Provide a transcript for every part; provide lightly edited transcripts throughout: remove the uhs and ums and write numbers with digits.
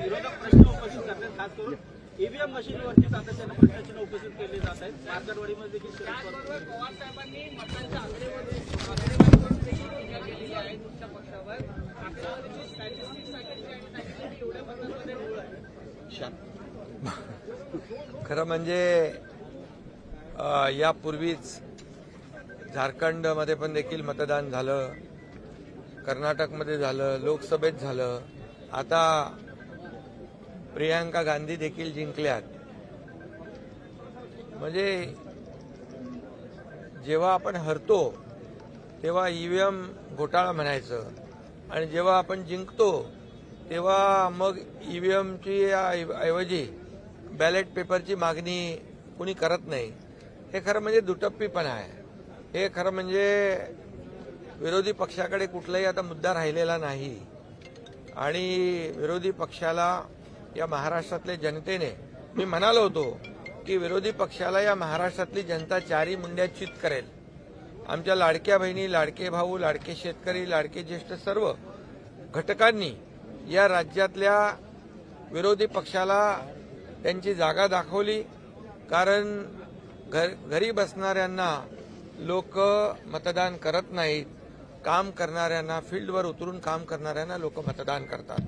विरोधक प्रश्न उपस्थित करतात, खास करून ईव्हीएम मशीनवरती सातत्याने प्रश्न उपस्थित केले जात आहेत. मार्केटवाडीमध्ये देखील पवार साहेबांनी मतदानच्या आकडेवारीवर टीका केलेली आहे तुमच्या पक्षावर. आकडेवारीची स्टॅटिस्टिक्स सांगितली एवढ्या मतांमध्ये मूळ आहे. खरं म्हणजे यापूर्वीच झारखंडमध्ये पण देखील मतदान झालं, कर्नाटकमध्ये झालं, लोकसभेत झालं, आता प्रियांका गांधी देखील जिंकल्यात. म्हणजे जेव्हा आपण हरतो तेव्हा ईव्हीएम घोटाळा म्हणायचं आणि जेव्हा आपण जिंकतो तेव्हा मग ईव्हीएमची ऐवजी बॅलेट पेपरची मागणी कुणी करत नाही. हे खरं म्हणजे दुटप्पीपणा आहे. हे खरं म्हणजे विरोधी पक्षाकडे कुठलाही आता मुद्दा राहिलेला नाही आणि विरोधी पक्षाला या महाराष्ट्रातल्या जनतेने, मी म्हणालो होतो की विरोधी पक्षाला या महाराष्ट्रातली जनता चारी मुंड्या चित करेल. आमच्या लाडक्या बहिणी, लाडके भाऊ, लाडके शेतकरी, लाडके ज्येष्ठ सर्व घटकांनी या राज्यातल्या विरोधी पक्षाला त्यांची जागा दाखवली. कारण घरी बसणाऱ्यांना लोक मतदान करत नाहीत, काम करणाऱ्यांना, फील्डवर उतरून काम करणाऱ्यांना लोक मतदान करतात.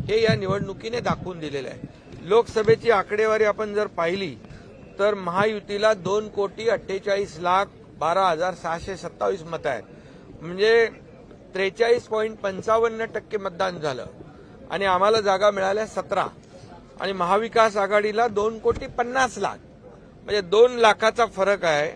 हे या निवडणुकीने दाखवून दिलेलं आहे. लोकसभेची आकडेवारी आपण जर पाहिली तर महायुतीला 2,48,12,627 मतं आहेत. म्हणजे 43.55% मतदान झालं आणि आम्हाला जागा मिळाल्या 17 आणि महाविकास आघाडीला 2,50,00,000 म्हणजे 2 लाखाचा फरक आहे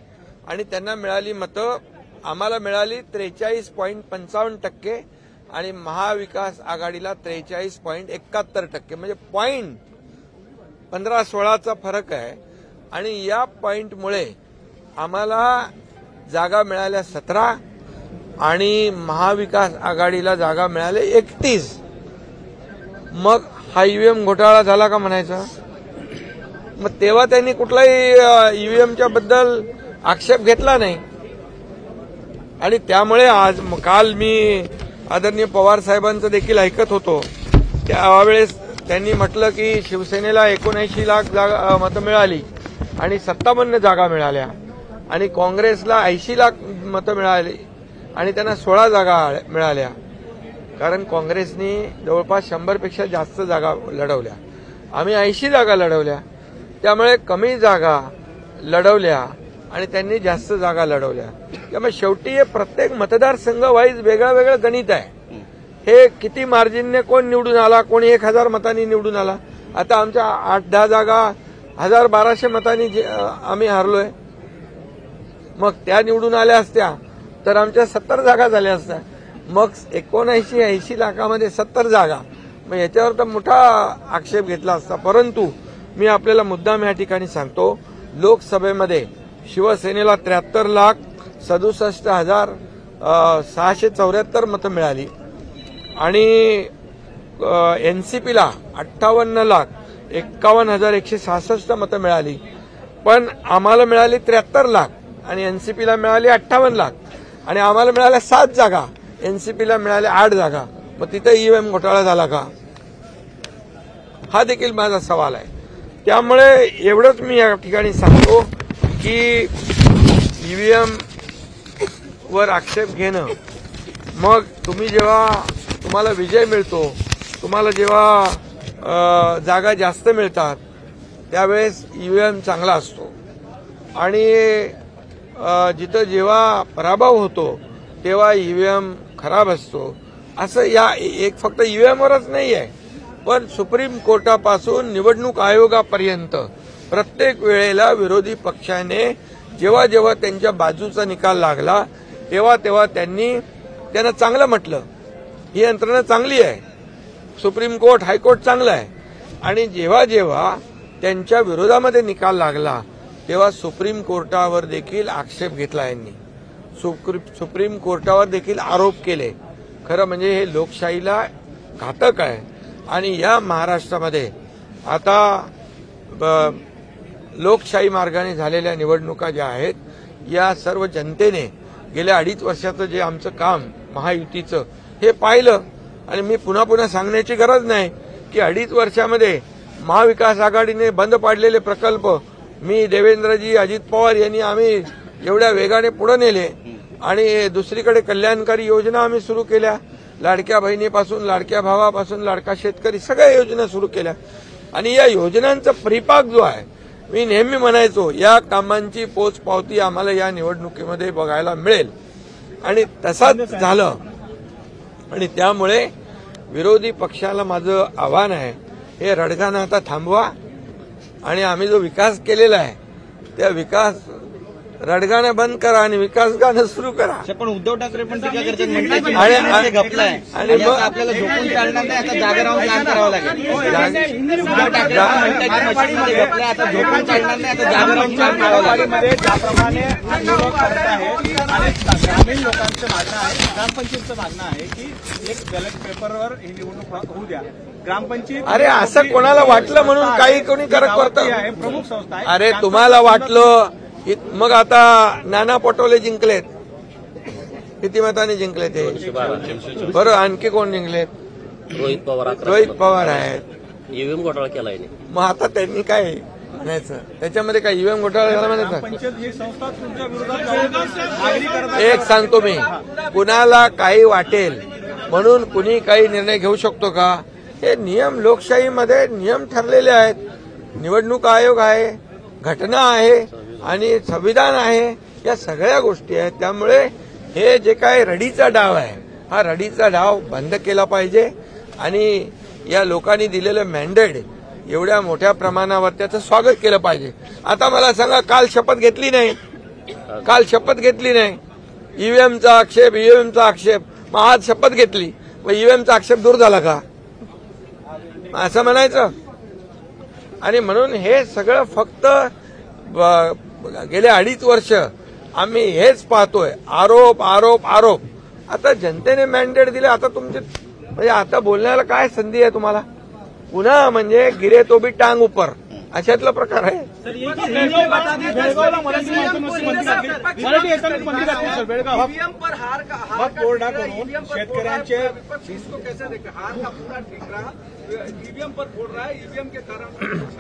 आणि त्यांना मिळाली मतं. आम्हाला मिळाली 43.55% आणि महाविकास आघाडीला 43.71%. म्हणजे पॉईंट 15-16चा फरक आहे आणि या पॉईंटमुळे आम्हाला जागा मिळाल्या 17 आणि महाविकास आघाडीला जागा मिळाल्या 31. मग हा ईव्हीएम घोटाळा झाला का म्हणायचा? मग तेव्हा त्यांनी कुठलाही ईव्हीएमच्या बद्दल आक्षेप घेतला नाही आणि त्यामुळे आज काल मी आदरणीय पवार साहेबांचं देखील ऐकत होतो. त्यावेळेस त्यांनी म्हटलं की शिवसेनेला 79 लाख मतं मिळाली आणि 57 जागा मिळाल्या आणि काँग्रेसला 80 लाख मतं मिळाली आणि त्यांना 16 जागा मिळाल्या. कारण काँग्रेसने जवळपास 100पेक्षा जास्त जागा लढवल्या, आम्ही 80 जागा लढवल्या. त्यामुळे कमी जागा लढवल्या आणि त्यांनी जास्त जागा लढवल्या. त्यामुळे शेवटी हे प्रत्येक मतदारसंघ वाईज वेगळं वेगळं गणित आहे. हे किती मार्जिनने कोण निवडून आला, कोणी 1000 मतांनी निवडून आला. आता आमच्या 8-10 जागा 1200 मतांनी आम्ही हारलोय. मग त्या निवडून आल्या असत्या तर आमच्या 70 जागा झाल्या असत्या. मग 79-80 लाखामध्ये 70 जागा, मग याच्यावर तर मोठा आक्षेप घेतला असता. परंतु मी आपल्याला मुद्दाम या ठिकाणी सांगतो, लोकसभेमध्ये शिवसेनेला 73,67,674 मतं मिळाली आणि एनसीपीला 58,51,166 मतं मिळाली. पण आम्हाला मिळाली 73 लाख आणि एनसीपीला मिळाली 58 लाख आणि आम्हाला मिळाल्या 7 जागा, एनसीपीला मिळाल्या 8 जागा. मग तिथे ईव्हीएम घोटाळा झाला का? हा देखील माझा सवाल आहे. त्यामुळे एवढंच मी या ठिकाणी सांगतो की ईव्हीएम वर आक्षेप घेणं, मग तुम्ही जेव्हा तुम्हाला विजय मिळतो, तुम्हाला जेव्हा जागा जास्त मिळतात त्यावेळेस ईव्हीएम चांगला असतो आणि जिथं जेव्हा पराभव होतो तेव्हा ईव्हीएम खराब असतो. असं या एक फक्त ईव्हीएमवरच नाही आहे, पण सुप्रीम कोर्टापासून निवडणूक आयोगापर्यंत प्रत्येक वेळेला विरोधी पक्षाने जेव्हा जेव्हा त्यांच्या बाजूचा निकाल लागला तेव्हा तेव्हा त्यांना चांगलं म्हटलं. ही यंत्रणा चांगली आहे, सुप्रीम कोर्ट, हायकोर्ट चांगलं आहे. आणि जेव्हा जेव्हा त्यांच्या विरोधामध्ये निकाल लागला तेव्हा सुप्रीम कोर्टावर देखील आक्षेप घेतला यांनी, सुप्रीम कोर्टावर देखील आरोप केले. खरं म्हणजे हे लोकशाहीला घातक आहे. आणि या महाराष्ट्रामध्ये आता लोकशाही मार्गाने झालेल्या निवडणुका ज्या आहेत, या सर्व जनतेने गेल्या 2.5 वर्षाचं जे आमचं काम महायुतीचं हे पाहिलं. आणि मी पुन्हा पुन्हा सांगण्याची गरज नाही की 2.5 वर्षामध्ये महाविकास आघाडीने बंद पाडलेले प्रकल्प मी, देवेंद्रजी, अजित पवार यांनी आम्ही एवढ्या वेगाने पुढे नेले. आणि दुसरीकडे कल्याणकारी योजना आम्ही सुरू केल्या, लाडक्या बहिणीपासून, लाडक्या भावापासून, लाडका शेतकरी, सगळ्या योजना सुरू केल्या. आणि या योजनांचा परिपाक जो आहे, मी नेहमी म्हणायचो या कामांची पोचपावती आम्हाला या निवडणुकीमध्ये बघायला मिळेल. आणि तसाच झालं. आणि त्यामुळे विरोधी पक्षाला माझं आव्हान आहे, हे रडगाणं आता थांबवा आणि आम्ही जो विकास केलेला आहे त्या विकास रडगाणं बंद करा आणि विकास गाणं सुरू करा. पण उद्धव ठाकरे पण टीका करतात, म्हणतात घपलाय आणि मग आपल्याला झोपून चालणार नाही, आता जागा राहून काम करावं लागेल. उद्धव ठाकरे म्हणतात मशीनमध्ये घपलाय, आता झोपून चालणार नाही, आता जागा राहून काम करावं लागेल. ज्याप्रमाणे विरोध करत आहे आणि ग्रामीण लोकांचं मागणं आहे, ग्रामपंचायतचं मागणं आहे की एक बॅलेट पेपरवर ही निवडणूक होऊ द्या. ग्रामपंचायत अरे असं कोणाला वाटलं म्हणून काही कोणी करत करतं. प्रमुख संस्था आहे. अरे तुम्हाला वाटलं मग आता नाना पटोले जिंकलेत, किती मतांनी जिंकले ते? बरं, आणखी कोण जिंकलेत? रोहित पवार आहेत. ईव्हीएम घोटाळा केलाय. मग आता त्यांनी काय म्हणायचं त्याच्यामध्ये? काय ईव्हीएम घोटाळा झाला म्हणायचं? एक सांगतो मी, कुणाला काही वाटेल म्हणून कुणी काही निर्णय घेऊ शकतो का? हे नियम, लोकशाहीमध्ये नियम ठरलेले आहेत. निवडणूक आयोग आहे, घटना आहे आणि संविधान आहे, या सगळ्या गोष्टी आहेत. त्यामुळे हे जे काय रडीचा डाव आहे, हा रडीचा डाव बंद केला पाहिजे. आणि या लोकांनी दिलेलं मॅन्डेट एवढ्या मोठ्या प्रमाणावर त्याचं स्वागत केलं पाहिजे. आता मला सांगा, काल शपथ घेतली नाही, ईव्हीएमचा आक्षेप, मग आज शपथ घेतली, मग ईव्हीएमचा आक्षेप दूर झाला का असं म्हणायचं? आणि म्हणून हे सगळं फक्त गेले 2.5 वर्ष आम्ही हेच पाहतोय, आरोप आरोप आरोप. आता जनतेने मॅन्डेट दिले, आता तुमचे म्हणजे आता बोलण्याला काय संधी आहे तुम्हाला? पुन्हा म्हणजे गिरे तो भी टांग ऊपर अशातला प्रकार आहे.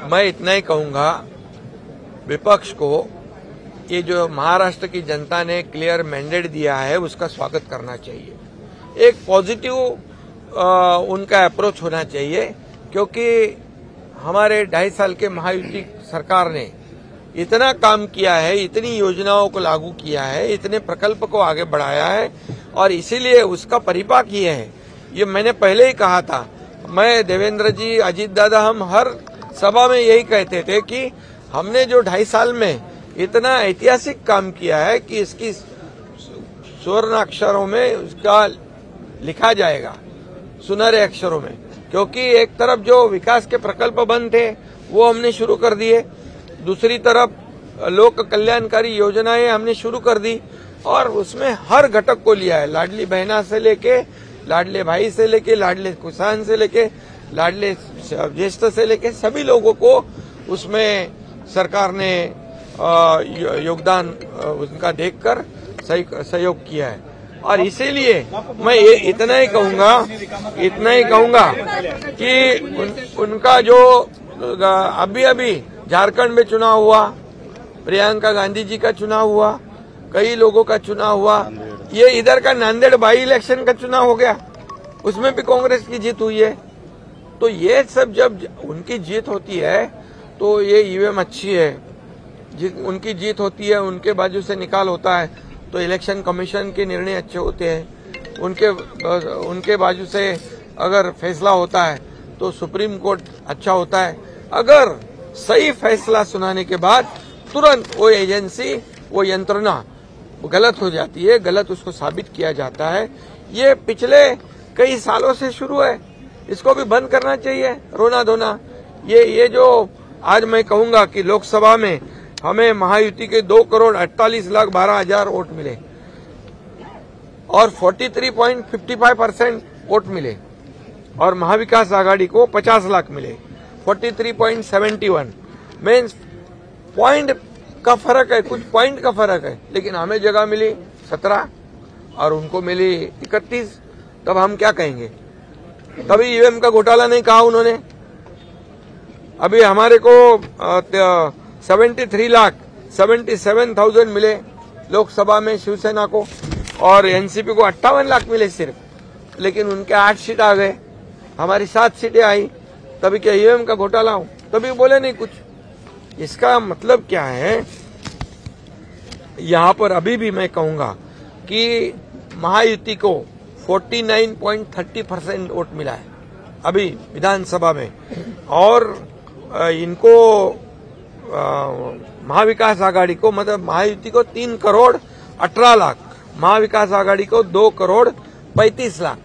मैं इतना ही कहूंगा, विपक्ष को ये जो महाराष्ट्र की जनता ने क्लियर मैंडेट दिया है उसका स्वागत करना चाहिए. एक पॉजिटिव उनका अप्रोच होना चाहिए, क्योंकि हमारे 2.5 साल के महायुति सरकार ने इतना काम किया है, इतनी योजनाओं को लागू किया है, इतने प्रकल्प को आगे बढ़ाया है, और इसीलिए उसका परिपाक ये है. ये मैंने पहले ही कहा था, मैं, देवेंद्र जी, अजीत दादा, हम हर सभा में यही कहते थे कि हमने जो 2.5 साल में इतना ऐतिहासिक काम किया है कि इसकी स्वर्ण अक्षरों में उसका लिखा जाएगा, सुनहरे अक्षरों में. क्योंकि एक तरफ जो विकास के प्रकल्प बंद थे वो हमने शुरू कर दिए, दूसरी तरफ लोक कल्याणकारी योजनाएं हमने शुरू कर दी, और उसमें हर घटक को लिया है. लाडली बहना से लेके, लाडले भाई से लेके, लाडले किसान से लेके, लाडले ज्येष्ठ से लेके सभी लोगों को उसमें सरकार ने योगदान उनका देखकर सहयोग किया है. और इसीलिए मैं ये इतना ही कहूंगा कि उनका जो अभी झारखंड में चुनाव हुआ, प्रियंका गांधी जी का चुनाव हुआ, कई लोगों का चुनाव हुआ, ये इधर का नांदेड़ बाई इलेक्शन का चुनाव हो गया, उसमें भी कांग्रेस की जीत हुई है. तो ये सब जब उनकी जीत होती है तो ये ईवीएम अच्छी है, उनकी जीत होती है, उनके बाजू से निकाल होता है तो इलेक्शन कमीशन के निर्णय अच्छे होते हैं, उनके बाजू से अगर फैसला होता है तो सुप्रीम कोर्ट अच्छा होता है. अगर सही फैसला सुनाने के बाद तुरंत वो एजेंसी, वो यंत्रणा गलत हो जाती है, गलत उसको साबित किया जाता है. ये पिछले कई सालों से शुरू है, इसको भी बंद करना चाहिए रोना धोना. ये जो आज मैं कहूंगा कि लोकसभा में हमें महायुति के 2,48,12,000 वोट मिले और 43.55% वोट मिले और महाविकास आघाड़ी को 50 लाख मिले 43.71। मीन्स पॉइंट का फर्क है, कुछ पॉइंट का फर्क है, लेकिन हमें जगह मिली 17 और उनको मिली 31। तब हम क्या कहेंगे? कभी ईवीएम का घोटाला नहीं कहा उन्होंने। अभी हमारे को 73,77,000 मिले लोकसभा में शिवसेना को और एनसीपी को 58 लाख मिले सिर्फ, लेकिन उनके 8 सीट आ गए, हमारी 7 सीटें आई। तभी क्या ईवीएम का घोटाला हो? तभी बोले नहीं कुछ। इसका मतलब क्या है? यहां पर अभी भी मैं कहूंगा कि महायुति को 49.30% वोट मिला है अभी विधानसभा में और इनको महाविकास आघाड़ी को मतलब महायुति को 3,18,00,000, महाविकास आघाड़ी को 2,35,00,000।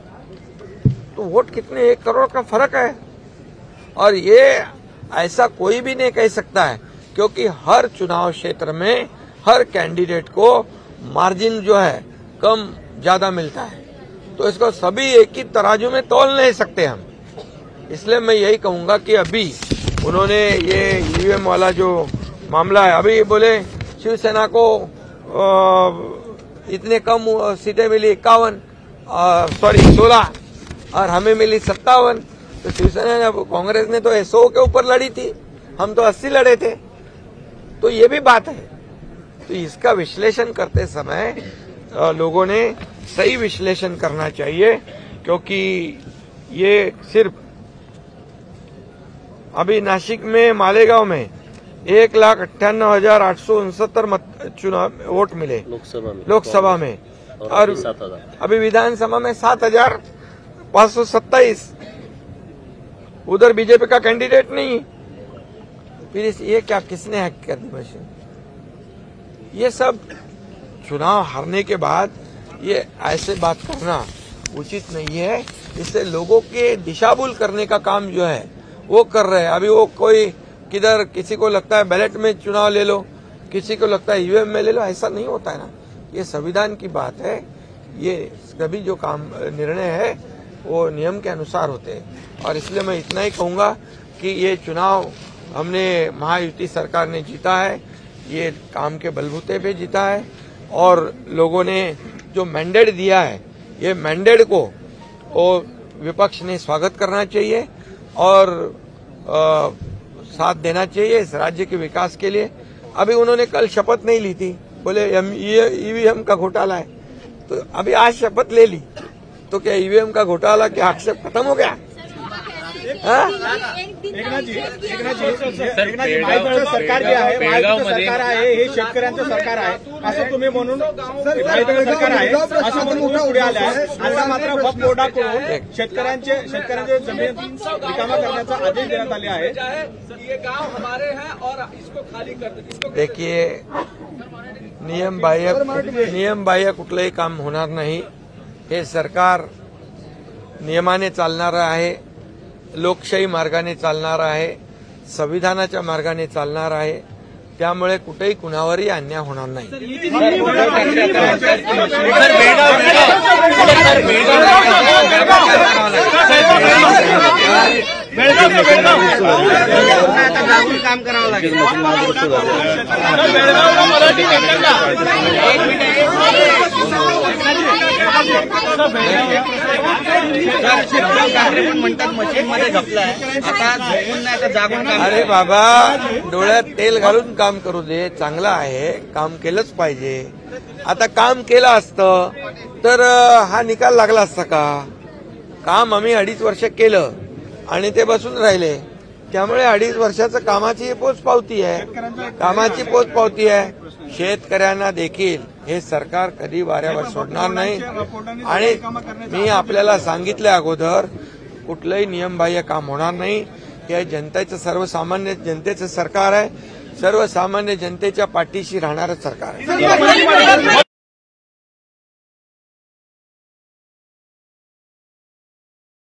तो वोट कितने? 1 करोड़ का फर्क है। और ये ऐसा कोई भी नहीं कह सकता है, क्योंकि हर चुनाव क्षेत्र में हर कैंडिडेट को मार्जिन जो है कम ज्यादा मिलता है, तो इसको सभी एक ही तराजू में तौल नहीं सकते हम। इसलिए मैं यही कहूंगा कि अभी उन्होंने ये ईवीएम वाला जो मामला है, अभी बोले शिवसेना को इतने कम सीटें मिली 16 और हमें मिली 57। तो शिवसेना कांग्रेस ने तो 100 के ऊपर लड़ी थी, हम तो 80 लड़े थे। तो ये भी बात है। तो इसका विश्लेषण करते समय लोगों ने सही विश्लेषण करना चाहिए, क्योंकि ये सिर्फ अभी नासिक में मालेगांव में 1,98,869 चुनाव वोट मिले लोकसभा में और अभी विधानसभा में 7,527। उधर बीजेपी का कैंडिडेट नहीं। फिर ये क्या, किसने हैक कर दी मशीन? ये सब चुनाव हारने के बाद ये ऐसे बात करना उचित नहीं है। इससे लोगों के दिशाभूल करने का काम जो है वो कर रहे हैं। अभी वो कोई किधर, किसी को लगता है बैलेट में चुनाव ले लो, किसी को लगता है ईवीएम में ले लो। ऐसा नहीं होता है ना। ये संविधान की बात है। ये सभी जो काम निर्णय है वो नियम के अनुसार होते हैं। और इसलिए मैं इतना ही कहूंगा कि ये चुनाव हमने महायुति सरकार ने जीता है, ये काम के बलबूते पे जीता है और लोगों ने जो मैंडेट दिया है, ये मैंडेट को वो विपक्ष ने स्वागत करना चाहिए और साथ देना चाहिए इस राज्य के विकास के लिए। अभी उन्होंने कल शपथ नहीं ली थी, बोले ईवीएम का घोटाला है, तो अभी आज शपथ ले ली, तो क्या ईवीएम का घोटाला के आक्षेप खत्म हो गया? एकनाथ जी महायुतीचं सरकार जे आहे, महायुतीचं सरकार आहे हे शेतकऱ्यांचं सरकार आहे असं तुम्ही म्हणून महायुतीचं सरकार आहे असं म्हणून तुम्ही पुढे आले आहे। आता मात्र वक्फ बोर्डाकडून शेतकऱ्यांचे जमीन रिकामा करण्याचा आदेश देण्यात आले आहे। ये गांव हमारे हैं और इसको खाली कर दो। देखिए, नियम बाह्य कुठलंही काम होणार नाही। हे सरकार नियमाने चालणार आहे, लोकशाही मार्गाने चालणार आहे, संविधानाच्या मार्गाने चालणार आहे। त्यामुळे कुठेही कुणावरही अन्याय होणार नाही। काम करावं लागेल। म्हणतात मशीनमध्ये घपलाय, आता झोपून नाही, आता जागून काम। अरे बाबा, डोळ्यात तेल घालून काम करू दे, चांगलं आहे, काम केलंच पाहिजे। आता काम केलं असतं तर हा निकाल लागला असता का? काम आम्ही 2.5 वर्ष केलं आणि ते बसून राहिले, त्यामुळे 2.5 वर्षाचं कामाची पोचपावती आहे। शेतकऱ्यांना देखील हे सरकार कधी वाऱ्यावर सोडणार नाही। आणि मी आपल्याला सांगितलं अगोदर, कुठलंही नियमबाह्य काम होणार नाही। हे जनतेचं, सर्वसामान्य जनतेचं सरकार आहे, सर्वसामान्य जनतेच्या पाठीशी राहणारं सरकार आहे।